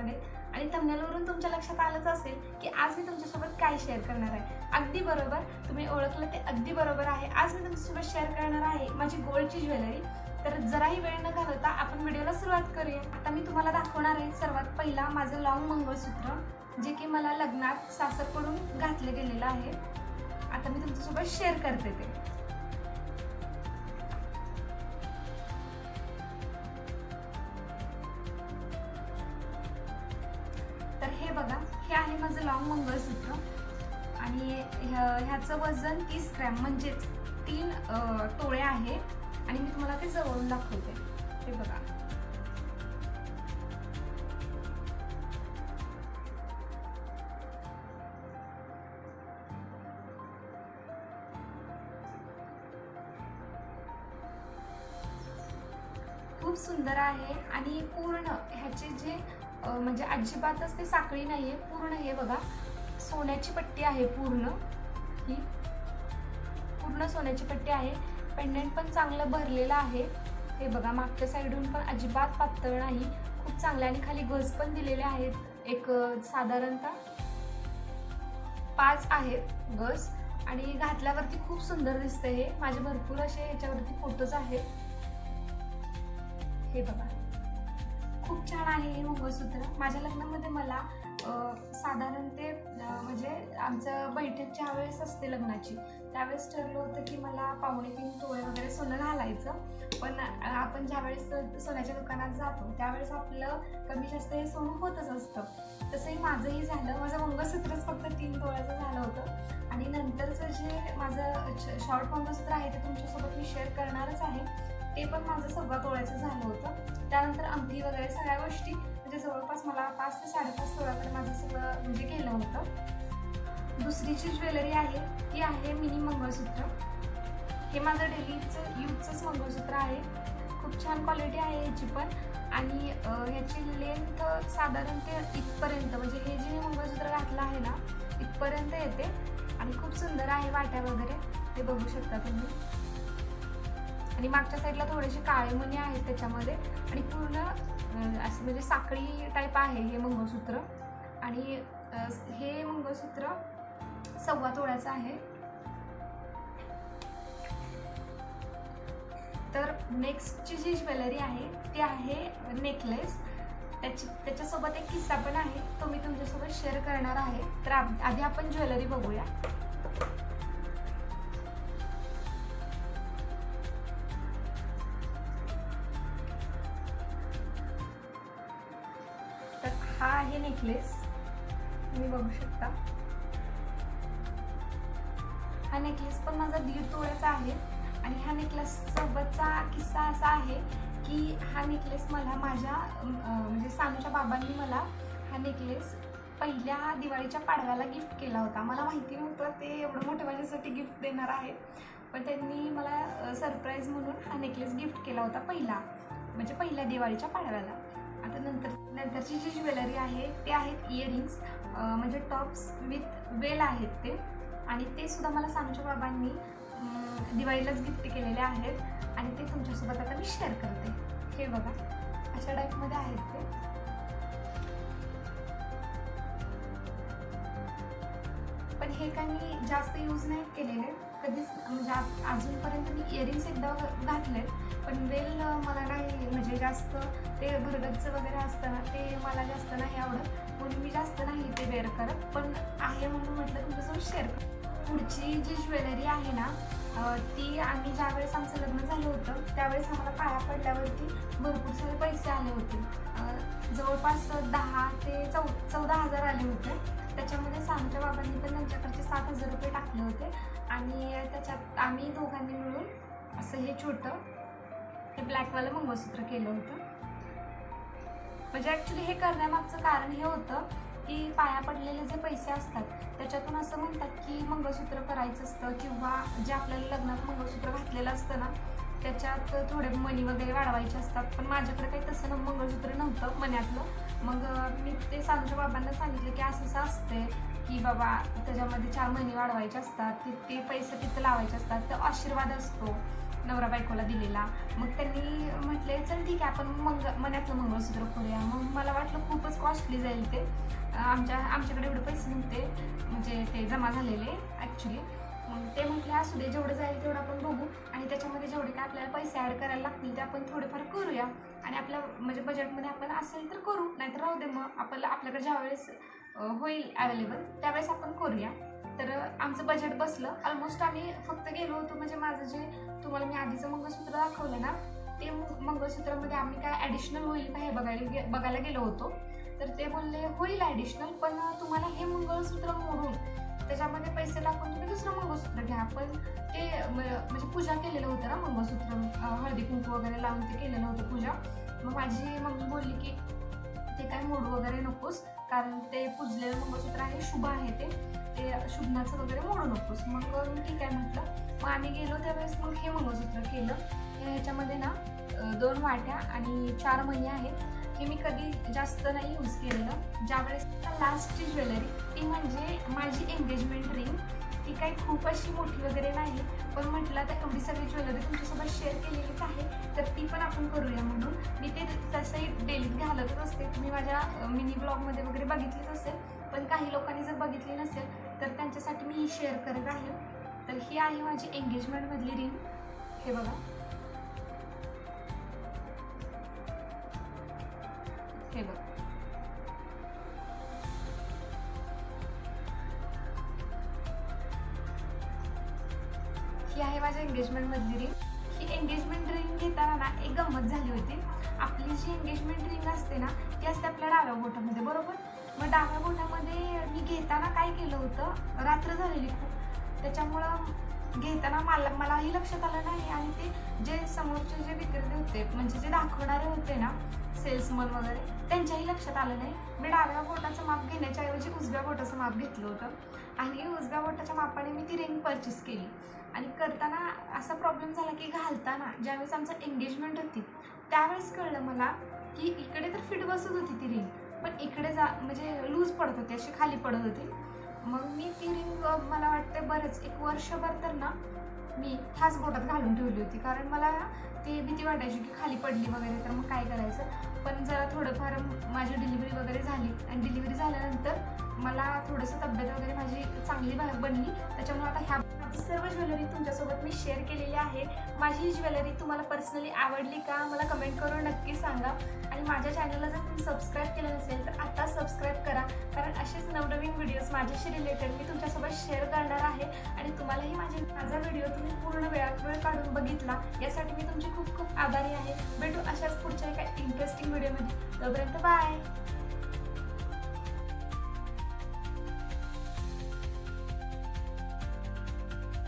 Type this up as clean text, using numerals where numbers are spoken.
व्हिडिओमध्ये. आणि थंबनेलवरून तुमच्या लक्षात आलंच असेल की आज मी तुमच्यासोबत काय शेअर करणार आहे. अगदी बरोबर, तुम्ही ओळखलं ते अगदी बरोबर आहे. आज मी तुमच्यासोबत शेअर करणार आहे माझी गोल्डची ज्वेलरी. तर जराही वेळ न घालवता आपण व्हिडिओला सुरुवात करूया. आता मी तुम्हाला दाखवणार आहे सर्वात पहिला माझं लॉंग मंगळसूत्र, जे की मला लग्नात सासरकडून घातले गेलेलं आहे. आता मी तुमच्यासोबत शेअर करते ते. तर हे बघा, हे आहे माझं लॉंग मंगळसूत्र आणि ह्याचं वजन 30 ग्रॅम म्हणजेच 3 तोळे आहे. आणि मी तुम्हाला ते जवळून दाखवते. हे बघा, खूप सुंदर आहे. आणि पूर्ण ह्याचे जे म्हणजे अजिबातच ते साखळी नाहीये. पूर्ण हे बघा, सोन्याची पट्टी आहे. पूर्ण ही पूर्ण सोन्याची पट्टी आहे. पेंडंट पण चांगलं भरलेलं आहे. हे बघा, मागच्या साईडून पण अजिबात पातळ नाही, खूप चांगलं. आणि खाली गज पण दिलेले आहेत. एक साधारणतः 5 आहेत गज. आणि घातल्यावरती खूप सुंदर दिसते. हे माझे भरपूर असे ह्याच्यावरती फोटोज आहेत. हे बघा, खूप छान आहे हे मंगळसूत्र. माझ्या लग्नामध्ये मला साधारण ते म्हणजे आमचं बैठक ज्या वेळेस असते लग्नाची, त्यावेळेस ठरलं होतं की मला 2.25 तोळे वगैरे सोनं घालायचं. पण आपण ज्यावेळेस सोन्याच्या दुकानात जातो त्यावेळेस आपलं कमी जास्त हे सोनं होतच असतं. तसंही माझंही झालं. माझं मंगळसूत्रच फक्त 3 तोळ्याचं झालं होतं. आणि नंतरचं जे माझं शॉर्ट मंगळसूत्र आहे ते तुमच्यासोबत मी शेअर करणारच आहे. ते पण माझं 1.25 तोळ्याचं झालं होतं. त्यानंतर अंगठी वगैरे सगळ्या गोष्टी म्हणजे जवळपास मला 5 ते 5.5 तोळ्याकडे माझं सगळं म्हणजे गेलं होतं. दुसरी जी ज्वेलरी आहे ती आहे मिनी मंगळसूत्र. हे माझं डेलीचं यूजचंच मंगळसूत्र आहे. खूप छान क्वालिटी आहे ह्याची पण. आणि ह्याची लेंथ साधारण ते इथपर्यंत, म्हणजे हे जे मंगळसूत्र घातलं आहे ना इथपर्यंत येते. आणि खूप सुंदर आहे वाट्या वगैरे, ते बघू शकता तुम्ही. आणि मागच्या साईडला थोडेसे काळे मणी आहेत त्याच्यामध्ये. आणि पूर्ण असं म्हणजे साखळी टाईप आहे हे मंगळसूत्र. आणि हे मंगळसूत्र 1.25 तोळ्याचं आहे. तर नेक्स्टची जी ज्वेलरी आहे ती आहे नेकलेस. त्याच्यासोबत एक किस्सा पण आहे, तो मी तुमच्यासोबत शेअर करणार आहे. तर आधी आपण ज्वेलरी बघूया. तर हा आहे नेकलेस, तुम्ही बघू शकता. हा नेकलेस पण माझा 1.5 तोळ्याचा आहे. आणि ह्या नेकलेस सोबतचा किस्सा असा आहे की हा नेकलेस मला माझ्या म्हणजे सानूच्या बाबांनी मला हा नेकलेस पहिल्या दिवाळीच्या पाडव्याला गिफ्ट केला होता. मला माहिती नव्हतं ते एवढं मोठं माझ्यासाठी गिफ्ट देणार आहे. पण त्यांनी मला सरप्राईज म्हणून हा नेकलेस गिफ्ट केला होता पहिल्या दिवाळीच्या पाडव्याला. आता नंतरची जी ज्वेलरी आहे ते आहेत इयरिंग्स, म्हणजे टॉप्स विथ वेल आहेत ते. आणि ते सुद्धा मला सानूच्या बाबांनी दिवाळीलाच गिफ्ट केलेले आहेत. आणि ते तुमच्यासोबत आता मी शेअर करते. हे बघा, अशा टाईपमध्ये आहेत ते. पण हे काही मी जास्त यूज नाही केलेले कधीच. म्हणजे अजूनपर्यंत मी इयरिंग्स एकदा घातले, पण वेल मला नाही म्हणजे जास्त ते भरगतचं वगैरे असतं ना, ते मला जास्त नाही आवडत. म्हणून मी जास्त नाही ते वेअर करत. पण आहे म्हणून म्हटलं तुमच्यासोबत शेअर कर. पुढची जी ज्वेलरी आहे ना ती आम्ही ज्यावेळेस आमचं लग्न झालं होतं त्यावेळेस आम्हाला पाया पडल्यावरती भरपूर सारे पैसे आले होते. जवळपास 10 ते 14 हजार आले होते. त्याच्यामध्ये सानूच्या बाबांनी पण त्यांच्याकडचे 7,000 रुपये टाकले होते. आणि त्याच्यात आम्ही दोघांनी मिळून असं हे छोटं हे ब्लॅकवालं मंगळसूत्र केलं होतं. म्हणजे ॲक्च्युली हे करण्यामागचं कारण हे होतं की पाया पडलेले जे पैसे असतात त्याच्यातून असं म्हणतात की मंगळसूत्र करायचं असतं, किंवा जे आपल्याला लग्नात मंगळसूत्र घातलेलं असतं ना त्याच्यात थोडे मणी वगैरे वाढवायचे असतात. पण माझ्याकडे काही तसं मंगळसूत्र नव्हतं मण्यातलं. मग मी ते सानूच्या बाबांना सांगितलं की असं असते की बाबा त्याच्यामध्ये 4 मणी वाढवायचे असतात, ते पैसे तिथं लावायचे असतात, तर आशीर्वाद असतो. नवरा बायकोला दिलेला. मग त्यांनी म्हटले चल ठीक आहे आपण मण्यातलं मंगळसूत्र करूया. मग मला वाटलं खूपच कॉस्टली जाईल ते, आमच्याकडे एवढे पैसे नव्हते म्हणजे ते जमा झालेले ॲक्च्युली. मग ते म्हटले असू दे, जेवढं जाईल तेवढं आपण बघू आणि त्याच्यामध्ये जेवढे काय आपल्याला पैसे ॲड करायला लागतील ते आपण थोडेफार करूया आणि आपल्या म्हणजे बजेटमध्ये आपण असेल तर करू, नाहीतर राहू दे. मग आपल्याकडे ज्यावेळेस होईल अवेलेबल त्यावेळेस आपण करूया. तर आमचं बजेट बसलं ऑलमोस्ट. आम्ही फक्त गेलो होतो म्हणजे माझं जे तुम्हाला मी आधीचं मंगळसूत्र दाखवलं ना, ते मंगळसूत्रामध्ये आम्ही काय ॲडिशनल होईल का हे बघायला गेलो होतो. तर ते बोलले होईल ॲडिशनल, पण तुम्हाला हे मंगळसूत्र मोडून त्याच्यामध्ये पैसे टाकून तुम्ही दुसरं मंगळसूत्र घ्या. पण ते म्हणजे पूजा केलेलं होतं ना मंगळसूत्र, हळदी कुंकू वगैरे लावून ते केलेलं होतं पूजा. मग माझी मम्मी बोलली की ते काय मोडू वगैरे नकोस, कारण ते पुजलेलं मंगळसूत्र आहे, शुभ आहे ते शुभनाचं वगैरे मोडू नकोस. मग ठीक आहे म्हटलं. मग आम्ही गेलो त्यावेळेस मग हे मंगळसूत्र केलं. ह्याच्यामध्ये ना 2 वाट्या आणि 4 मणी आहेत. हे मी कधी जास्त नाही यूज केलेलं. ज्यावेळेस लास्टची ज्वेलरी ती म्हणजे माझी एंगेजमेंट रिंग. ती काही खूप अशी मोठी वगैरे नाही, पण म्हटलं आता एवढी सगळी ज्वेलरी तुमच्यासोबत शेअर केलेलीच आहे तर ती पण आपण करूया म्हणून मी ते तसंही डेलीत घालतच असते. तुम्ही माझ्या मिनी ब्लॉगमध्ये वगैरे बघितलीच असेल, पण काही लोकांनी जर बघितली नसेल तर त्यांच्यासाठी मी ही शेअर करत आहे. तर ही आहे माझी एंगेजमेंटमधली रिंग. हे बघा, हे बघा. ही आहे माझ्या एंगेजमेंटमधली रिंग. ही एंगेजमेंट रिंग घेताना ना एक गंमत झाली होती. आपली जी एंगेजमेंट रिंग असते ना ती असते आपल्या डाव्या बोटामध्ये, बरोबर. मग डाव्या बोटामध्ये मी घेताना काय केलं होतं, रात्र झालेली खूप, त्याच्यामुळं घेताना मलाही लक्षात आलं नाही आणि ते जे समोरचे जे विक्रेते होते म्हणजे जे दाखवणारे होते ना सेल्समन वगैरे, त्यांच्याही लक्षात आलं नाही. मी डाव्या बोटाचं माप घेण्याच्या ऐवजी उजव्या बोटाचं माप घेतलं होतं आणि उजव्या बोटाच्या मापाने मी ती रिंग परचेस केली. आणि करताना असा प्रॉब्लेम झाला की घालताना ज्यावेळेस आमचं एंगेजमेंट होती त्यावेळेस कळलं मला की इकडे तर फिट बसत होती ती रिंग, पण इकडे म्हणजे लूज पडत होती, अशी खाली पडत होती. मग मी ती रिंग मला वाटते बरेच 1 वर्षभर तर ना मी ह्याच बोटात घालून ठेवली होती, कारण मला ती भीती वाटायची की खाली पडली वगैरे तर मग काय करायचं. पण जरा थोडंफार माझी डिलिव्हरी वगैरे झाली आणि डिलिव्हरी झाल्यानंतर मला थोडंसं तब्येत वगैरे माझी चांगली बनली, त्याच्यामुळे आता ह्या सर्व ज्वेलरी तुमच्यासोबत मी शेअर केलेली आहे. माझी ही ज्वेलरी तुम्हाला पर्सनली आवडली का मला कमेंट करून नक्की सांगा. आणि माझ्या चॅनलला जर तुम्ही सबस्क्राईब केलं नसेल तर आता सबस्क्राईब करा, कारण असेच नवनवीन व्हिडिओज माझ्याशी रिलेटेड मी तुमच्यासोबत शेअर करणार आहे. आणि तुम्हालाही माझा व्हिडिओ तुम्ही पूर्ण वेळ काढून बघितला यासाठी मी तुमची खूप खूप आभारी आहे. भेटू अशाच पुढच्या एका इंटरेस्टिंग व्हिडिओमध्ये. तोपर्यंत बाय.